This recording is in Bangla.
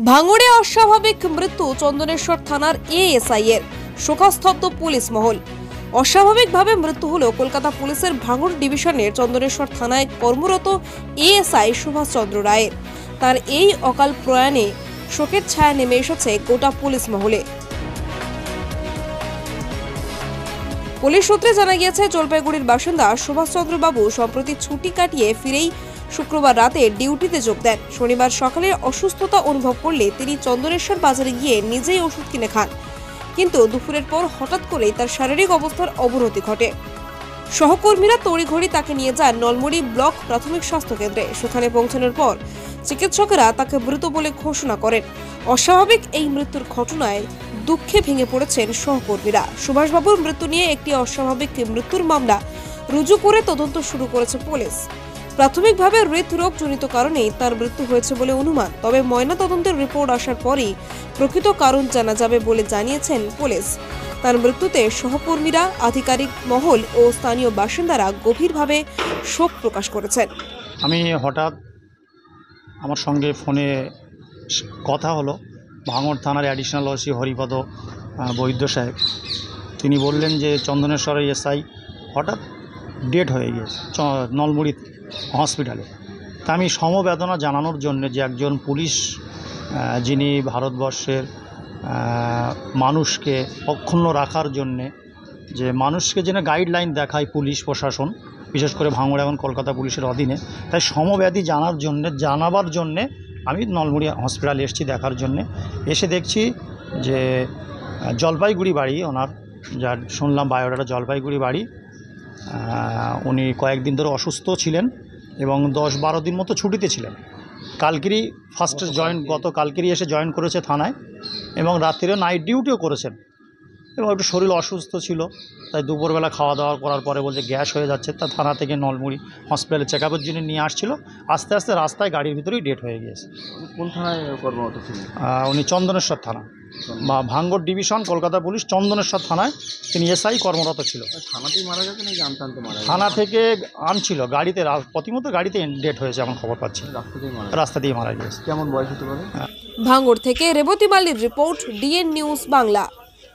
ভাঙড়ে অস্বাভাবিক মৃত্যু চন্দনেশ্বর থানার এএসআই এর, শোকস্তব্ধ পুলিশ মহল। অস্বাভাবিকভাবে মৃত্যু হলো কলকাতা পুলিশের ভাঙড় ডিভিশনের চন্দনেশ্বর থানায় কর্মরত এএসআই সুভাষ চন্দ্র রায়ের। তার এই অকাল প্রয়াণে শোকের ছায়া নেমে এসেছে গোটা পুলিশ মহলে। পুলিশ সূত্রে জানা গিয়েছে, জলপাইগুড়ির বাসিন্দা সুভাষ চন্দ্র বাবু সম্প্রতি ছুটি কাটিয়ে ফিরেই শুক্রবার রাতে ডিউটিতে যোগ দেন। শনিবার সকালে অসুস্থতা অনুভব করলে তিনি চন্দনেশ্বর বাজারে গিয়ে নিজেই ওষুধ কিনে খান, কিন্তু দুপুরের পর হঠাৎ করেই তার শারীরিক অবস্থার অবনতি ঘটে। সহকর্মীরা তড়িঘড়ি তাকে নিয়ে যান নলমুড়ি ব্লক প্রাথমিক স্বাস্থ্য কেন্দ্রে। সেখানে পৌঁছানোর পর চিকিৎসকেরা তাকে মৃত বলে ঘোষণা করেন। অস্বাভাবিক এই মৃত্যুর ঘটনায় দুঃখে ভেঙে পড়েছেন সহকর্মীরা। সুভাষবাবুর মৃত্যু নিয়ে একটি অস্বাভাবিক মৃত্যুর মামলা রুজু করে তদন্ত শুরু করেছে পুলিশ। প্রাথমিকভাবে হৃদরোগ জনিত কারণেই তার মৃত্যু হয়েছে বলে অনুমান, তবে ময়না তদন্তের রিপোর্ট আসার পরই প্রকৃত কারণ জানা যাবে বলে জানিয়েছেন পুলিশ। তার মৃত্যুতে সহকর্মীরা, আধিকারিক মহল ও স্থানীয় বাসিন্দারা গভীরভাবে শোক প্রকাশ করেছেন। আমি হঠাৎ আমার সঙ্গে ফোনে কথা হলো ভাঙড় থানার অ্যাডিশনাল ওসি হরিপদ বৈদ্য সাহেব। তিনি বললেন যে চন্দনেশ্বরের এসআই হঠাৎ ডেড হয়ে গিয়েছে নলমুড়ি হসপিটালে। তা আমি সমবেদনা জানানোর জন্য, যে একজন পুলিশ যিনি ভারতবর্ষের মানুষকে অক্ষুণ্ণ রাখার জন্যে, যে মানুষকে যেন গাইডলাইন দেখায় পুলিশ প্রশাসন, বিশেষ করে ভাঙড় এবং কলকাতা পুলিশের অধীনে, তাই সমব্যাধি জানাবার জন্যে আমি নলমুড়ি হসপিটালে এসেছি দেখার জন্যে। এসে দেখছি যে জলপাইগুড়ি বাড়ি ওনার, যার শুনলাম বায়োডাটা জলপাইগুড়ি বাড়ি। উনি কয়েকদিন ধরে অসুস্থ ছিলেন এবং 10-12 দিন মতো ছুটিতে ছিলেন। কালকেরই গত কালকেরই এসে জয়েন করেছে থানায়, এবং রাত্রিরে নাইট ডিউটিও করেছেন। এবং একটু শরীর অসুস্থ ছিল, তাই দুপুরবেলা খাওয়া দাওয়া করার পরে বলছে গ্যাস হয়ে যাচ্ছে। তা থানা থেকে নলমুড়ি হসপিটালে চেক আপের জন্য নিয়ে আসছিল। আস্তে আস্তে রাস্তায় গাড়ির ভিতরেই ডেট হয়ে গিয়েছে। কোন থানায় কর্মরত ছিলেন? উনি চন্দনেশ্বর থানা বা ভাঙড় ডিভিশন কলকাতা পুলিশ চন্দনেশ্বর থানায় তিনি এসআই কর্মরত ছিল। থানাতেই মারা গেছে নাকি আমতান্তে মারা গেছে? থানা থেকে আনছিল গাড়িতে, প্রতিমতো গাড়িতে ডেট হয়েছে এমন খবর পাচ্ছি। রাস্তা দিয়ে মারা গিয়েছে। কেমন বয়স হতে পারে? ভাঙড় থেকে রেবতী মালির রিপোর্ট, ডিএন নিউজ বাংলা।